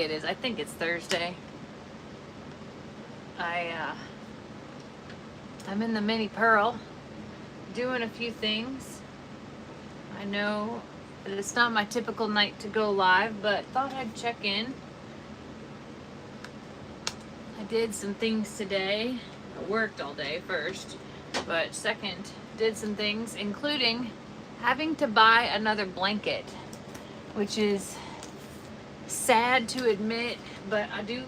It is. I think it's Thursday. I'm in the Mini Pearl doing a few things. I know that it's not my typical night to go live, but thought I'd check in. I did some things today. I worked all day first, but second, did some things, including having to buy another blanket, which is sad to admit, but I do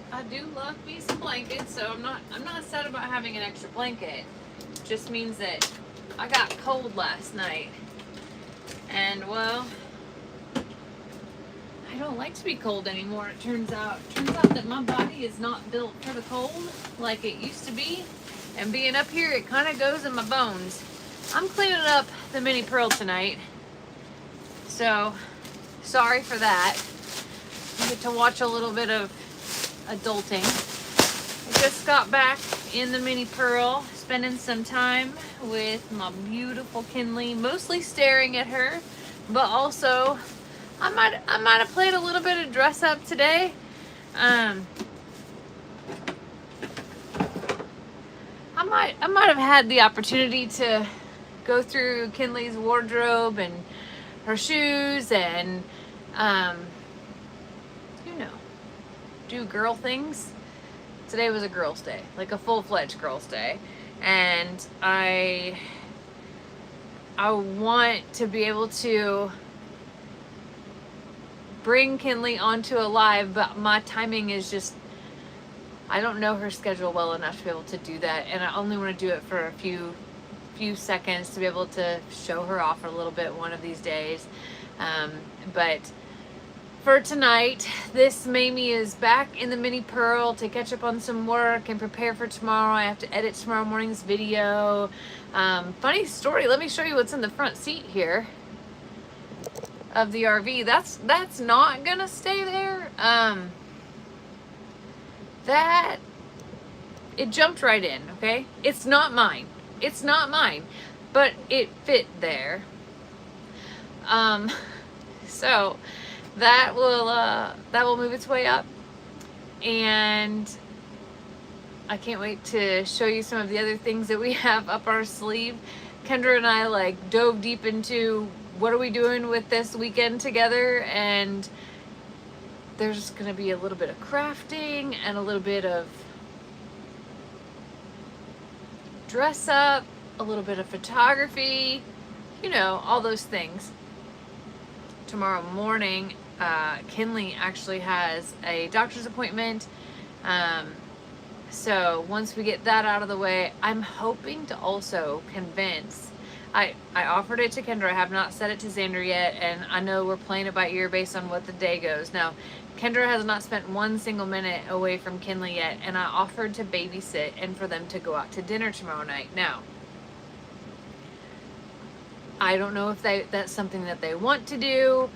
love me some blankets, so I'm not sad about having an extra blanket. It just means that I got cold last night, and well, I don't like to be cold anymore. It turns out that my body is not built for the cold like it used to be, and being up here, it kind of goes in my bones. I'm cleaning up the Mini Pearl tonight, so sorry for that. I get to watch a little bit of adulting. I just got back in the Mini Pearl, spending some time with my beautiful Kinley, mostly staring at her, but also I might have played a little bit of dress up today. I might have had the opportunity to go through Kinley's wardrobe and her shoes and do girl things. Today was a girl's day, like a full-fledged girl's day, and I want to be able to bring Kinley onto a live, but my timing is just, I don't know her schedule well enough to be able to do that, and I only want to do it for a few seconds to be able to show her off a little bit one of these days. But for tonight, this Mamie is back in the Mini Pearl to catch up on some work and prepare for tomorrow. I have to edit tomorrow morning's video. Funny story, let me show you what's in the front seat here of the RV. That's not gonna stay there. It jumped right in, okay? It's not mine. It's not mine, but it fit there. So that will move its way up, and I can't wait to show you some of the other things that we have up our sleeve. Kendra and I like dove deep into what are we doing with this weekend together, and there's gonna be a little bit of crafting and a little bit of dress up, a little bit of photography, all those things. Tomorrow morning, Kinley actually has a doctor's appointment. So once we get that out of the way, I'm hoping to also convince, I offered it to Kendra. I have not said it to Xander yet, and I know we're playing it by ear based on what the day goes. Now, Kendra has not spent one single minute away from Kinley yet, and I offered to babysit and for them to go out to dinner tomorrow night. Now, I don't know if that's something that they want to do,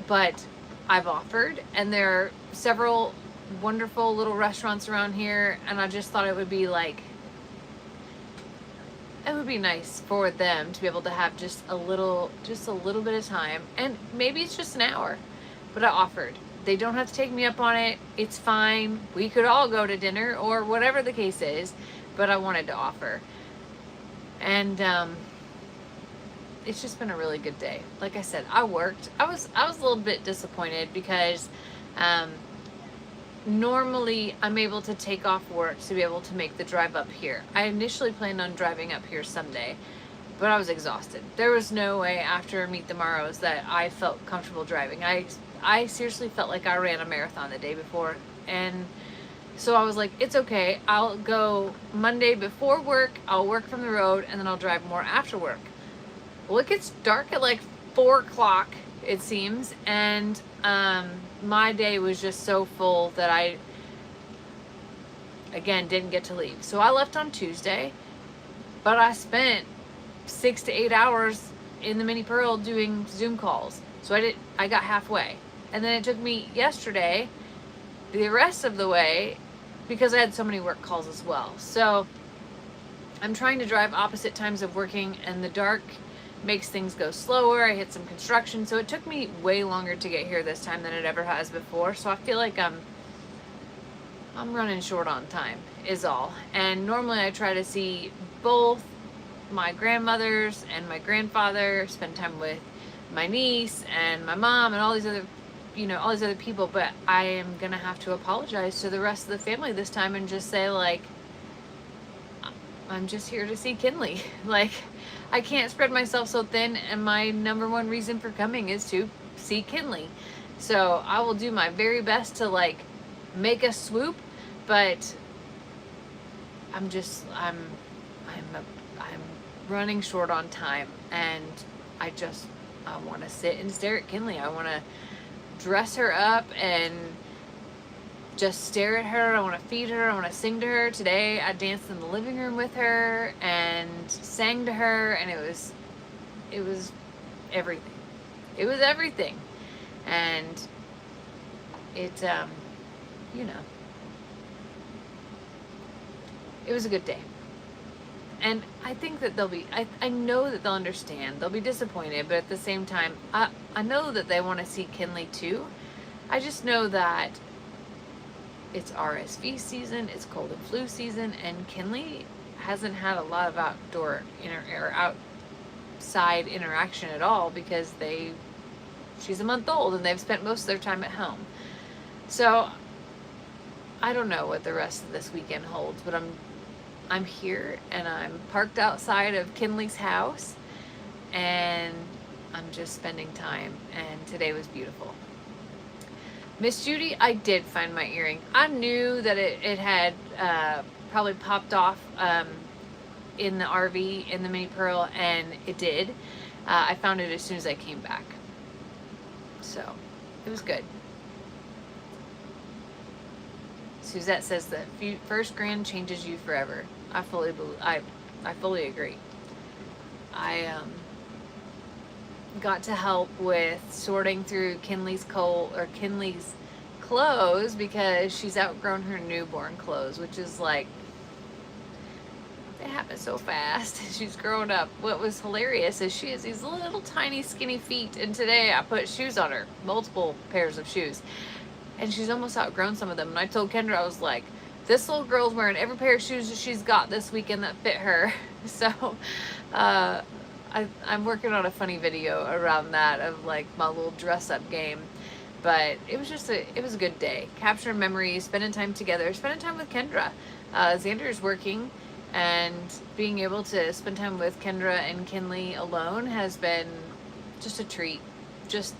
but I've offered, and there are several wonderful little restaurants around here, and I just thought it would be nice for them to be able to have just a little bit of time, and maybe it's just an hour, but I offered. They don't have to take me up on it. It's fine. We could all go to dinner or whatever the case is, but I wanted to offer. And it's just been a really good day. Like I said, I worked. I was a little bit disappointed because normally I'm able to take off work to be able to make the drive up here. I initially planned on driving up here Sunday, but I was exhausted. There was no way after Meet the Morrows that I felt comfortable driving. I seriously felt like I ran a marathon the day before, and so I was like, it's okay. I'll go Monday before work, I'll work from the road, and then I'll drive more after work. Well, it gets dark at like 4 o'clock, it seems, and my day was just so full that I, again, didn't get to leave. So I left on Tuesday, but I spent 6 to 8 hours in the Mini Pearl doing Zoom calls. So I got halfway. And then it took me yesterday the rest of the way because I had so many work calls as well. So I'm trying to drive opposite times of working in the dark makes things go slower. I hit some construction, so it took me way longer to get here this time than it ever has before. So I feel like I'm running short on time is all. And normally I try to see both my grandmothers and my grandfather, spend time with my niece and my mom and all these other, all these other people, but I am gonna have to apologize to the rest of the family this time and just say, like, I'm just here to see Kinley. Like, I can't spread myself so thin, and my number one reason for coming is to see Kinley. So I will do my very best to, like, make a swoop, but I'm running short on time, and I want to sit and stare at Kinley. I want to dress her up and just stare at her. I want to feed her. I want to sing to her. Today I danced in the living room with her and sang to her, and it was everything. It was everything. And it, it was a good day. And I think that I know that they'll understand. They'll be disappointed, but at the same time, I know that they want to see Kinley too. I just know that it's RSV season, it's cold and flu season, and Kinley hasn't had a lot of outside interaction at all because she's a month old and they've spent most of their time at home. So I don't know what the rest of this weekend holds, but I'm here and I'm parked outside of Kinley's house and I'm just spending time, and today was beautiful. Miss Judy, I did find my earring. I knew that it had probably popped off in the RV in the Mini Pearl, and it did. I found it as soon as I came back. So it was good. Suzette says that first grand changes you forever. I fully agree. I got to help with sorting through Kinley's clothes because she's outgrown her newborn clothes, which is like, it happened so fast. She's grown up. What was hilarious is she has these little tiny skinny feet, and today I put shoes on her, multiple pairs of shoes, and she's almost outgrown some of them. And I told Kendra, I was like, this little girl's wearing every pair of shoes that she's got this weekend that fit her. So I'm working on a funny video around that of like my little dress up game. But it was a good day. Capturing memories, spending time together, spending time with Kendra. Xander's working, and being able to spend time with Kendra and Kinley alone has been just a treat. Just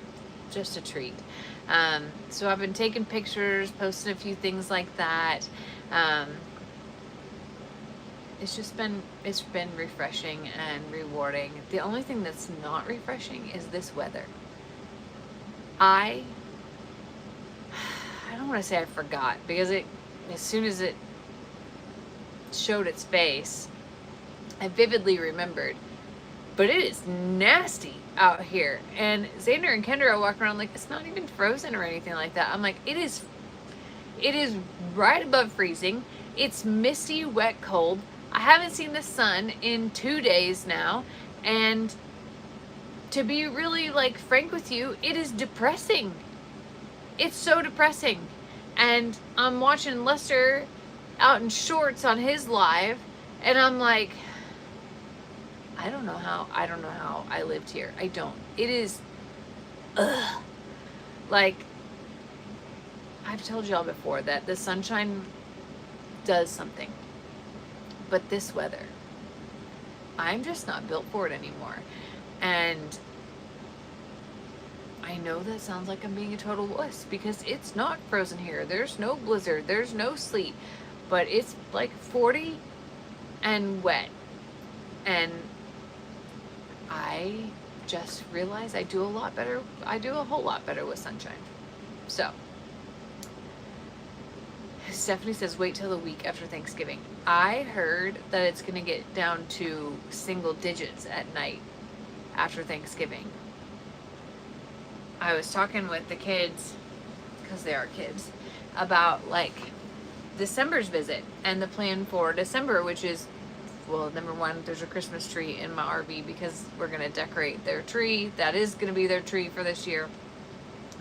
a treat. So I've been taking pictures, posting a few things like that. It's been refreshing and rewarding. The only thing that's not refreshing is this weather. I don't want to say I forgot, because as soon as it showed its face, I vividly remembered. But it is nasty out here. And Xander and Kendra are walking around like it's not even frozen or anything like that. I'm like, it is right above freezing. It's misty, wet, cold. I haven't seen the sun in 2 days now. And to be really like frank with you, it is depressing. It's so depressing. And I'm watching Lester out in shorts on his live, and I'm like, I don't know how I lived here. I don't. It is, like, I've told y'all before that the sunshine does something. But this weather, I'm just not built for it anymore. And I know that sounds like I'm being a total wuss, because it's not frozen here. There's no blizzard. There's no sleet. But it's like 40 and wet. And I just realized I do a whole lot better with sunshine. So Stephanie says, wait till the week after Thanksgiving. I heard that it's going to get down to single digits at night after Thanksgiving. I was talking with the kids, because they are kids, about like December's visit and the plan for December, which is well, number one, there's a Christmas tree in my RV because we're going to decorate their tree. That is going to be their tree for this year.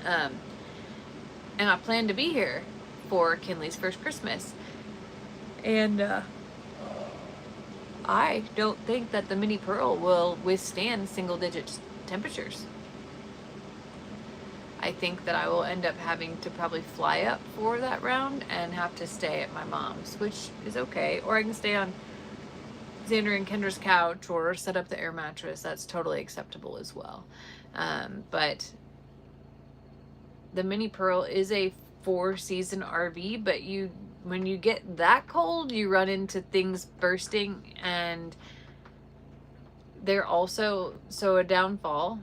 And I plan to be here for Kinley's first Christmas. And I don't think that the Mini Pearl will withstand single digit temperatures. I think that I will end up having to probably fly up for that round and have to stay at my mom's, which is okay. Or I can stay on Xander and Kendra's couch or set up the air mattress. That's totally acceptable as well. But the Mini Pearl is a 4-season RV, but when you get that cold, you run into things bursting, and they're also, so a downfall,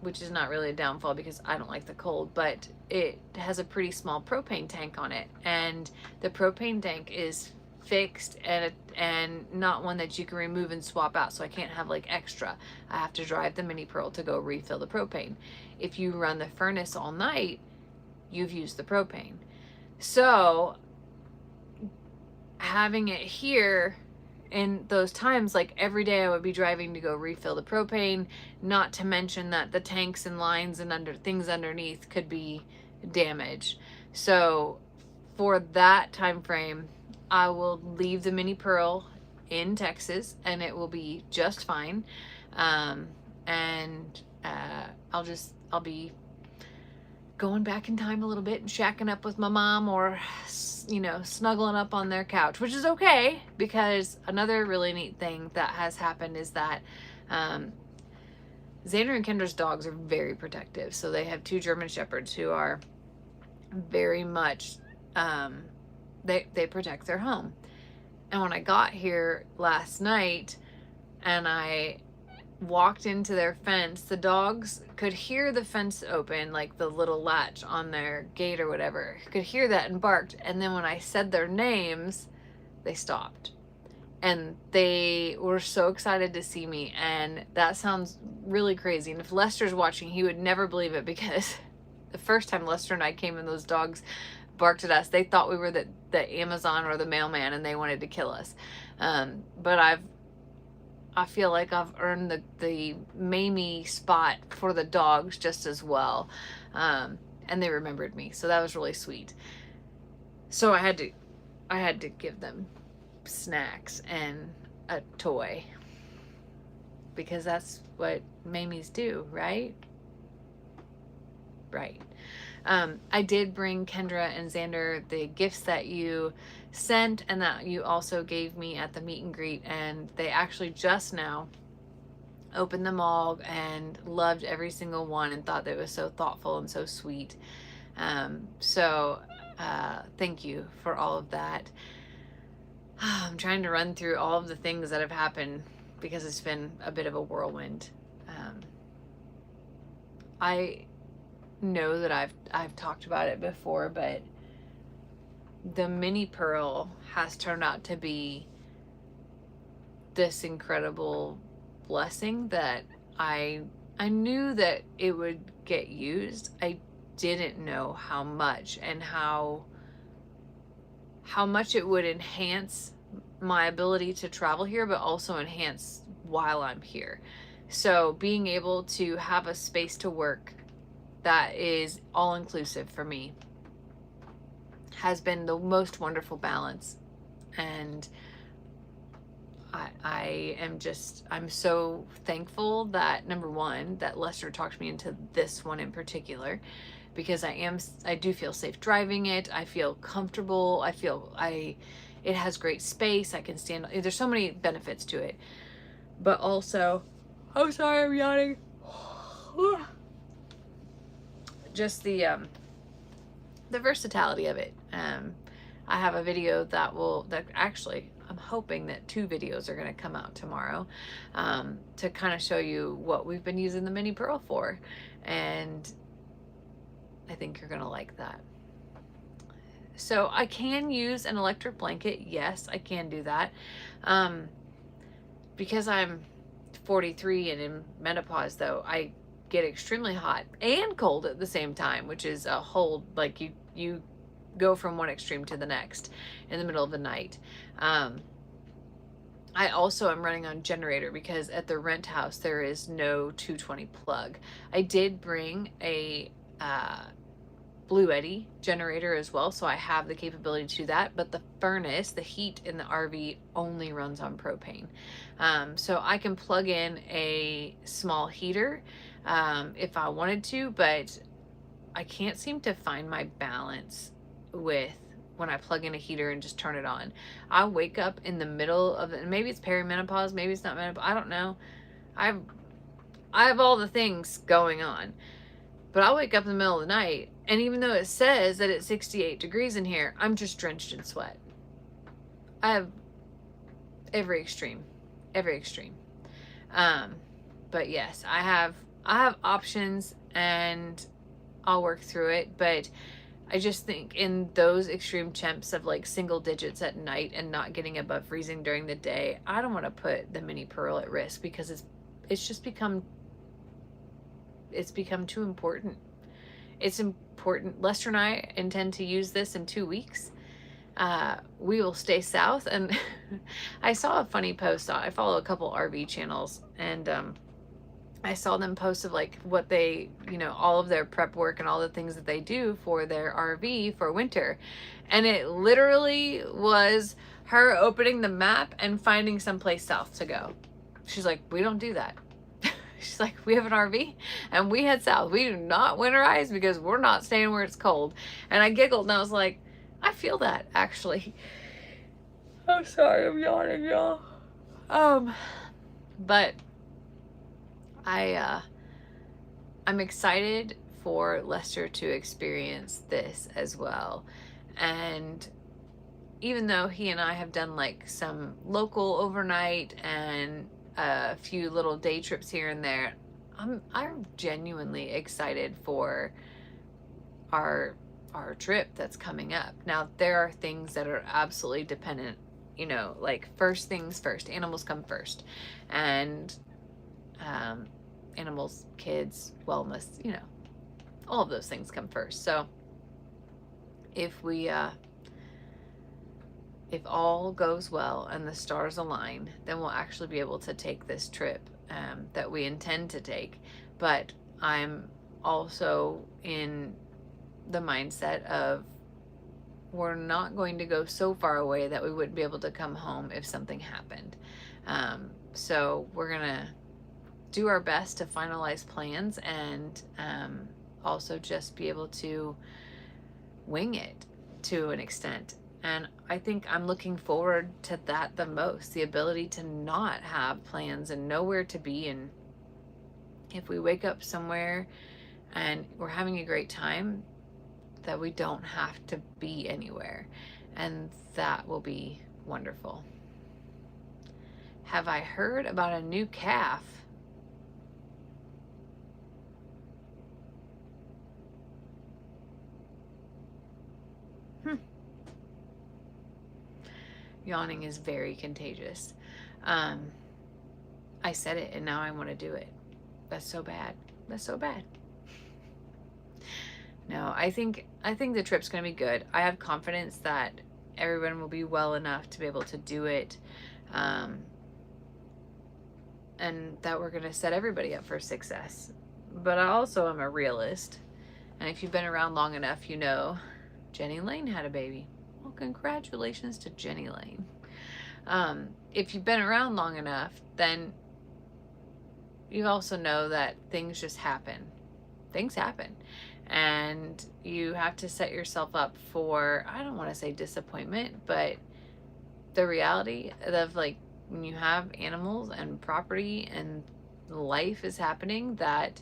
which is not really a downfall because I don't like the cold, but it has a pretty small propane tank on it, and the propane tank is fixed and not one that you can remove and swap out, so I can't have like extra. I have to drive the Mini Pearl to go refill the propane. If you run the furnace all night, you've used the propane. So having it here in those times, like every day I would be driving to go refill the propane, not to mention that the tanks and lines and things underneath could be damaged. So for that time frame, I will leave the Mini Pearl in Texas and it will be just fine. I'll be going back in time a little bit and shacking up with my mom, or snuggling up on their couch, which is okay, because another really neat thing that has happened is that Xander and Kendra's dogs are very protective. So they have 2 German Shepherds who are very much, they protect their home. And when I got here last night and I walked into their fence, the dogs could hear the fence open, like the little latch on their gate or whatever, could hear that and barked. And then when I said their names, they stopped. And they were so excited to see me. And that sounds really crazy. And if Lester's watching, he would never believe it, because the first time Lester and I came and those dogs barked at us, they thought we were the Amazon or the mailman and they wanted to kill us. But I feel like I've earned the Mamie spot for the dogs just as well. And they remembered me. So that was really sweet. So I had to give them snacks and a toy, because that's what Mamies do, right? Right. I did bring Kendra and Xander the gifts that you sent and that you also gave me at the meet and greet, and they actually just now opened them all and loved every single one and thought that it was so thoughtful and so sweet. Thank you for all of that. I'm trying to run through all of the things that have happened because it's been a bit of a whirlwind. I know that I've talked about it before, but the Mini Pearl has turned out to be this incredible blessing that I knew that it would get used. I didn't know how much and how much it would enhance my ability to travel here, but also enhance while I'm here. So being able to have a space to work that is all inclusive for me has been the most wonderful balance. And I'm so thankful that, number one, that Lester talked me into this one in particular, because I do feel safe driving it. I feel comfortable. It has great space. I can stand, there's so many benefits to it, but also, oh, sorry, I'm yawning. Just the versatility of it. I have a video that actually, I'm hoping that 2 videos are going to come out tomorrow, to kind of show you what we've been using the Mini Pearl for. And I think you're going to like that. So I can use an electric blanket. Yes, I can do that. Because I'm 43 and in menopause, though, I get extremely hot and cold at the same time, which is a whole, like, you go from one extreme to the next in the middle of the night. I also am running on generator because at the rent house there is no 220 plug. I did bring a Blue Eddy generator as well, so I have the capability to do that, but the furnace, the heat in the RV only runs on propane. So I can plug in a small heater if I wanted to, but I can't seem to find my balance with when I plug in a heater and just turn it on. I wake up in the middle of it, maybe it's perimenopause, maybe it's not menopause, I don't know. I have all the things going on. But I'll wake up in the middle of the night, and even though it says that it's 68 degrees in here, I'm just drenched in sweat. I have every extreme, every extreme. But yes, I have options, and I'll work through it. But I just think in those extreme temps of like single digits at night and not getting above freezing during the day, I don't want to put the mini Pearl at risk, because it's just become too important. It's important. Lester and I intend to use this in 2 weeks. We will stay south. And I saw a funny post. I follow a couple RV channels, and I saw them post of like what they, all of their prep work and all the things that they do for their RV for winter. And it literally was her opening the map and finding someplace south to go. She's like, we don't do that. She's like, we have an RV and we head south. We do not winterize because we're not staying where it's cold. And I giggled and I was like, I feel that actually. I'm sorry, I'm yawning, y'all. But I'm excited for Lester to experience this as well. And even though he and I have done like some local overnight and a few little day trips here and there, I'm genuinely excited for our trip that's coming up. Now, there are things that are absolutely dependent, like first things first, animals come first, and animals, kids, wellness, all of those things come first. So if we if all goes well and the stars align, then we'll actually be able to take this trip that we intend to take. But I'm also in the mindset of we're not going to go so far away that we wouldn't be able to come home if something happened. So we're going to do our best to finalize plans, and also just be able to wing it to an extent. And I think I'm looking forward to that the most, the ability to not have plans and know where to be. And if we wake up somewhere and we're having a great time, that we don't have to be anywhere. And that will be wonderful. Have I heard about a new calf? Yawning is very contagious. I said it and now I want to do it. That's so bad. That's so bad. No, I think the trip's going to be good. I have confidence that everyone will be well enough to be able to do it. And that we're going to set everybody up for success. But I also am a realist. And if you've been around long enough, Jenny Lane had a baby. Well, congratulations to Jenny Lane. If you've been around long enough, then you also know that things just happen. Things happen. And you have to set yourself up for, I don't want to say disappointment, but the reality of like when you have animals and property and life is happening, that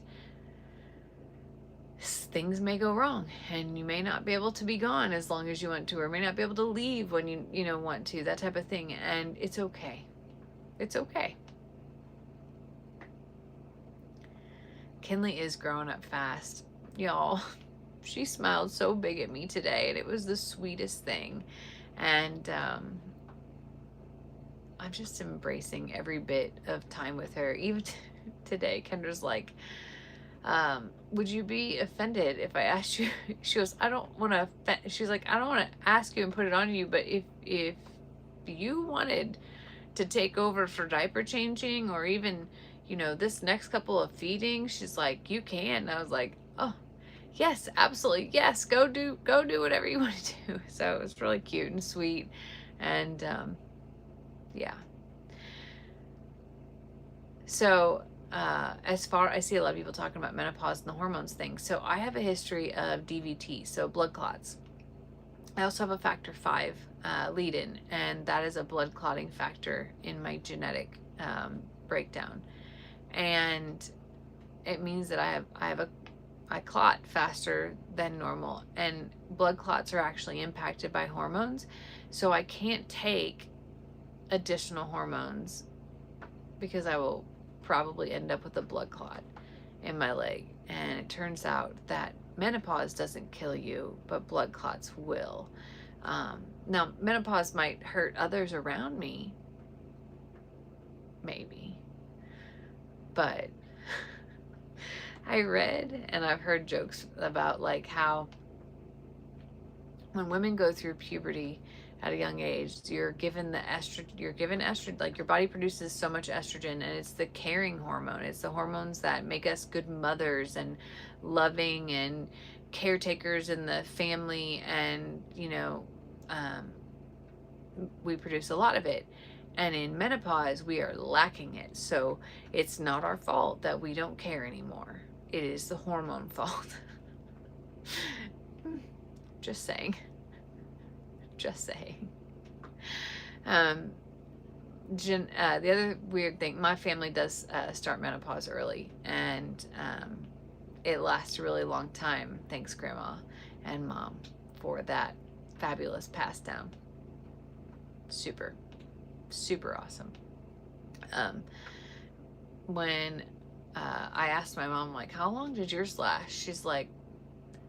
things may go wrong and you may not be able to be gone as long as you want to, or may not be able to leave when you want to, that type of thing. And it's okay. It's okay. Kinley is growing up fast, y'all. She smiled so big at me today, and it was the sweetest thing. And I'm just embracing every bit of time with her. Even today, Kendra's like, would you be offended if I asked you? She goes, I don't want to, she's like, I don't want to ask you and put it on you, but if you wanted to take over for diaper changing, or even, you know, this next couple of feedings, she's like, you can. And I was like, oh, yes, absolutely. Yes. Go do whatever you want to do. So it was really cute and sweet. And, yeah. So, I see a lot of people talking about menopause and the hormones thing. So I have a history of DVT, so blood clots. I also have a factor 5 lead-in, and that is a blood clotting factor in my genetic breakdown. And it means that I clot faster than normal, and blood clots are actually impacted by hormones. So I can't take additional hormones because I will probably end up with a blood clot in my leg. And it turns out that menopause doesn't kill you, but blood clots will. Now, menopause might hurt others around me, maybe, but I read and I've heard jokes about like how when women go through puberty at a young age, you're given estrogen, like your body produces so much estrogen, and it's the caring hormone. It's the hormones that make us good mothers and loving and caretakers in the family. And, you know, we produce a lot of it. And in menopause, we are lacking it. So it's not our fault that we don't care anymore. It is the hormone fault. Just saying. Just saying. The other weird thing, my family does start menopause early, and it lasts a really long time. Thanks, Grandma and Mom, for that fabulous pass down. Super, super awesome. When I asked my mom, like, how long did yours last? She's like,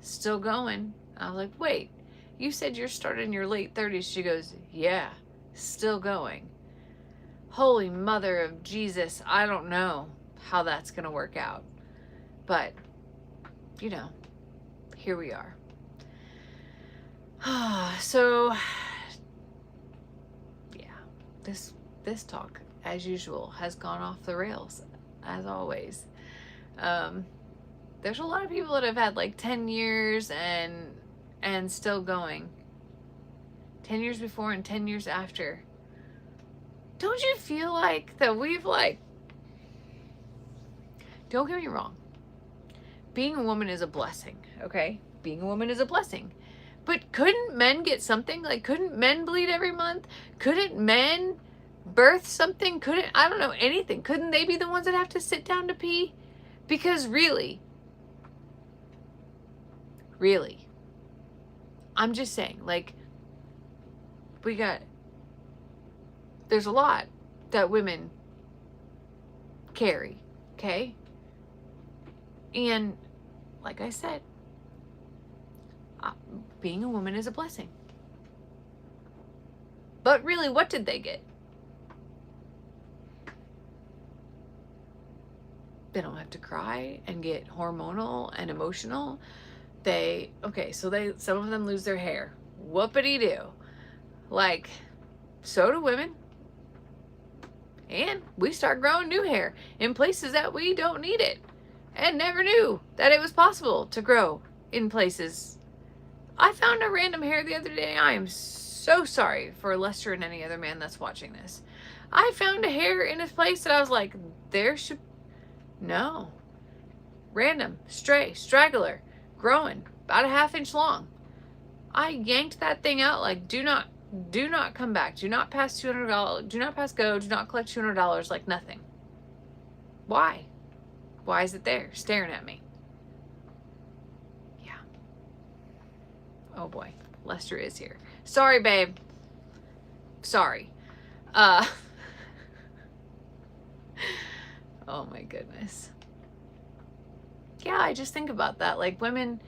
still going. I was like, wait, you said you're starting in your late 30s. She goes, yeah, still going. Holy Mother of Jesus, I don't know how that's going to work out. But, you know, here we are. So, yeah, this talk, as usual, has gone off the rails, as always. There's a lot of people that have had like 10 years and still going. 10 years before and 10 years after. Don't you feel like that we've like... Don't get me wrong. Being a woman is a blessing, okay? Being a woman is a blessing. But couldn't men get something? Like, couldn't men bleed every month? Couldn't men birth something? I don't know, anything. Couldn't they be the ones that have to sit down to pee? Because really, I'm just saying, like, there's a lot that women carry, okay? And like I said, being a woman is a blessing. But really, what did they get? They don't have to cry and get hormonal and emotional. Some of them lose their hair. Whoopity-doo. Like, so do women. And we start growing new hair in places that we don't need it. And never knew that it was possible to grow in places. I found a random hair the other day. I am so sorry for Lester and any other man that's watching this. I found a hair in a place that I was like, no. Random, stray, straggler, growing, about a ½ inch long. I yanked that thing out like, do not come back. Do not pass $200. Do not pass go. Do not collect $200 like nothing. Why? Why is it there staring at me? Yeah. Oh boy. Lester is here. Sorry, babe. Sorry. Oh my goodness. Yeah, I just think about that. Like, women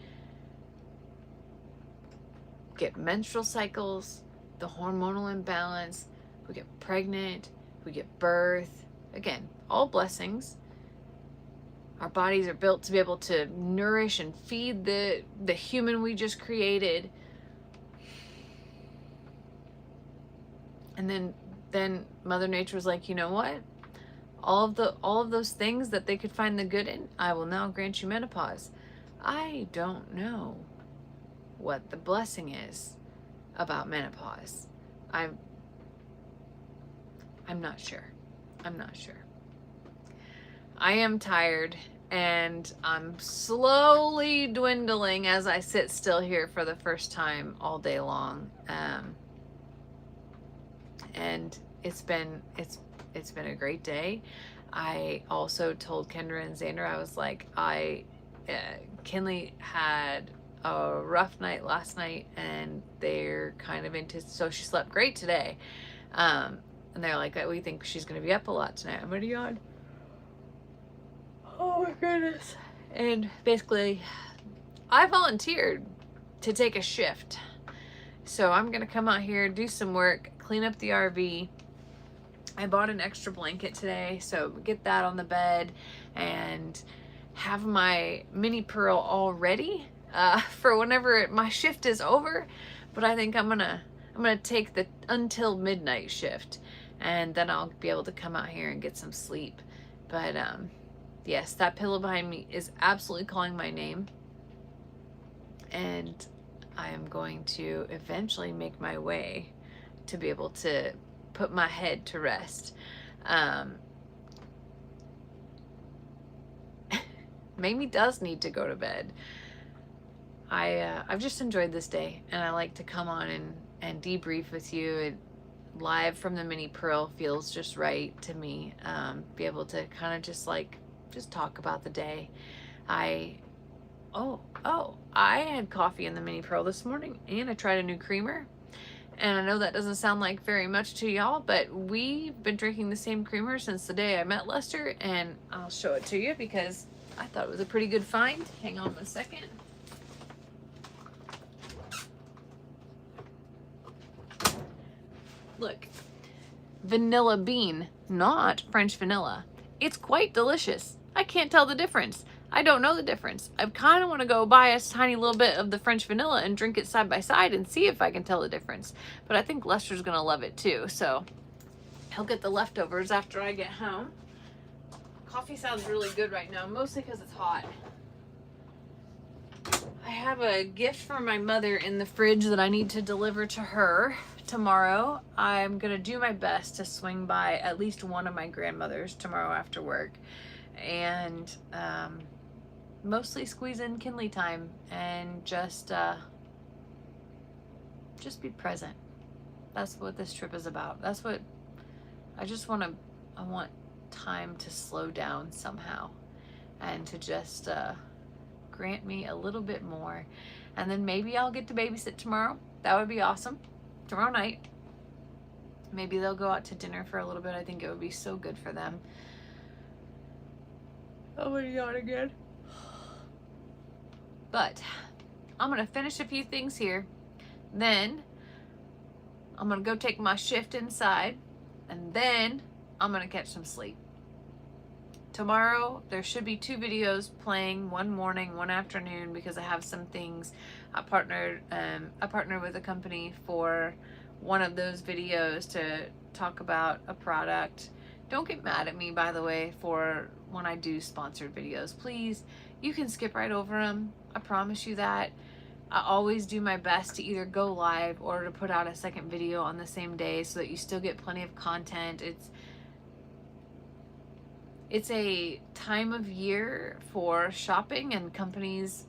get menstrual cycles, the hormonal imbalance, we get pregnant, we get birth. Again, all blessings. Our bodies are built to be able to nourish and feed the human we just created. And then then Mother Nature was like, you know what? All of those things that they could find the good in, I will now grant you menopause. I don't know what the blessing is about menopause. I'm not sure. I'm not sure. I am tired, and I'm slowly dwindling as I sit still here for the first time all day long. And it's been a great day. I also told Kendra and Xander, I was like, Kinley had a rough night last night, and they're kind of so she slept great today. And they're like, we think she's going to be up a lot tonight. I'm going to yawn. Oh my goodness. And basically, I volunteered to take a shift. So I'm going to come out here, do some work, clean up the RV. I bought an extra blanket today, so get that on the bed and have my mini Pearl all ready for whenever my shift is over. But I think I'm gonna take the until midnight shift, and then I'll be able to come out here and get some sleep. But yes, that pillow behind me is absolutely calling my name, and I am going to eventually make my way to be able to put my head to rest. Mamie does need to go to bed. I've just enjoyed this day, and I like to come on and debrief with you. Live from the mini Pearl feels just right to me. Be able to kind of just talk about the day. I had coffee in the mini Pearl this morning, and I tried a new creamer. And I know that doesn't sound like very much to y'all, but we've been drinking the same creamer since the day I met Lester, and I'll show it to you because I thought it was a pretty good find. Hang on a second. Look, vanilla bean, not French vanilla. It's quite delicious. I can't tell the difference. I don't know the difference. I kind of want to go buy a tiny little bit of the French vanilla and drink it side by side and see if I can tell the difference. But I think Lester's going to love it too, so he'll get the leftovers after I get home. Coffee sounds really good right now, mostly because it's hot. I have a gift for my mother in the fridge that I need to deliver to her tomorrow. I'm going to do my best to swing by at least one of my grandmothers tomorrow after work, and mostly squeeze in Kinley time and just be present. That's what this trip is about. That's what I want time to slow down somehow, and to just grant me a little bit more. And then maybe I'll get to babysit tomorrow. That would be awesome. Tomorrow night. Maybe they'll go out to dinner for a little bit. I think it would be so good for them. Oh my God, again. But I'm going to finish a few things here. Then I'm going to go take my shift inside. And then I'm going to catch some sleep. Tomorrow, there should be 2 videos playing, one morning, one afternoon, because I have some things. I partnered with a company for one of those videos to talk about a product. Don't get mad at me, by the way, for when I do sponsored videos. Please, you can skip right over them. I promise you that. I always do my best to either go live or to put out a second video on the same day so that you still get plenty of content. It's a time of year for shopping, and companies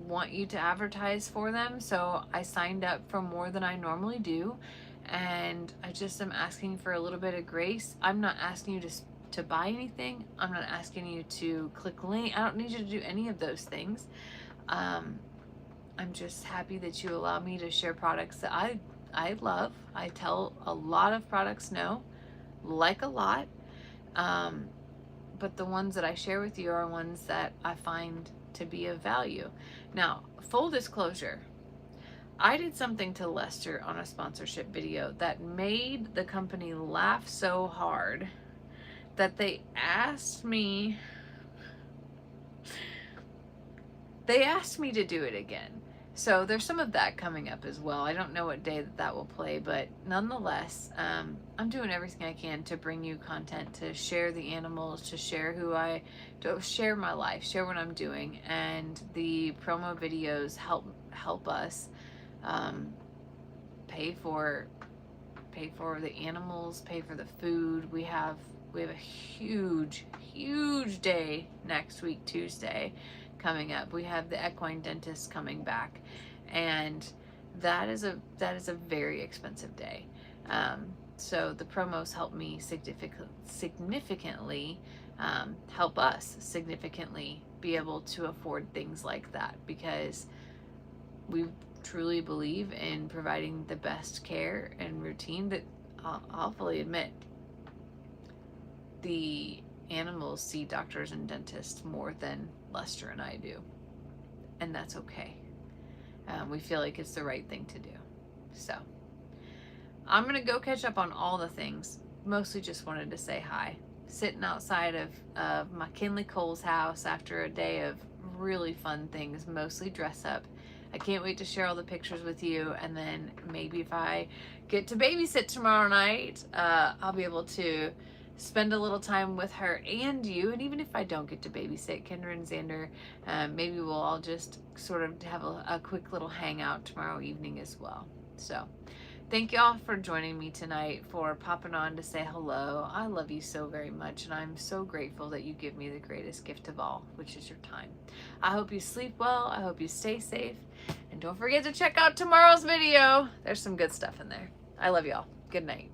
want you to advertise for them. So I signed up for more than I normally do, and I just am asking for a little bit of grace. I'm not asking you to buy anything. I'm not asking you to click link. I don't need you to do any of those things. I'm just happy that you allow me to share products that I love. I tell a lot of products no, like a lot. But the ones that I share with you are ones that I find to be of value. Now, full disclosure, I did something to Lester on a sponsorship video that made the company laugh so hard that they asked me to do it again. So there's some of that coming up as well. I don't know what day that will play, but nonetheless, I'm doing everything I can to bring you content, to share the animals, to share to share my life, share what I'm doing, and the promo videos help us pay for the animals, pay for the food. We have a huge day next week, Tuesday, coming up. We have the equine dentist coming back, and that is a very expensive day. So the promos help me significantly help us significantly be able to afford things like that, because we truly believe in providing the best care and routine. That I'll fully admit, the animals see doctors and dentists more than Lester and I do, and that's okay. We feel like it's the right thing to do. So I'm gonna go catch up on all the things. Mostly just wanted to say hi. Sitting outside of my Kinley Cole's house after a day of really fun things, mostly dress up. I can't wait to share all the pictures with you, and then maybe if I get to babysit tomorrow night, I'll be able to spend a little time with her and you. And even if I don't get to babysit Kendra and Xander, maybe we'll all just sort of have a quick little hangout tomorrow evening as well. So thank y'all for joining me tonight, for popping on to say hello. I love you so very much, and I'm so grateful that you give me the greatest gift of all, which is your time. I hope you sleep well. I hope you stay safe. And don't forget to check out tomorrow's video. There's some good stuff in there. I love y'all. Good night.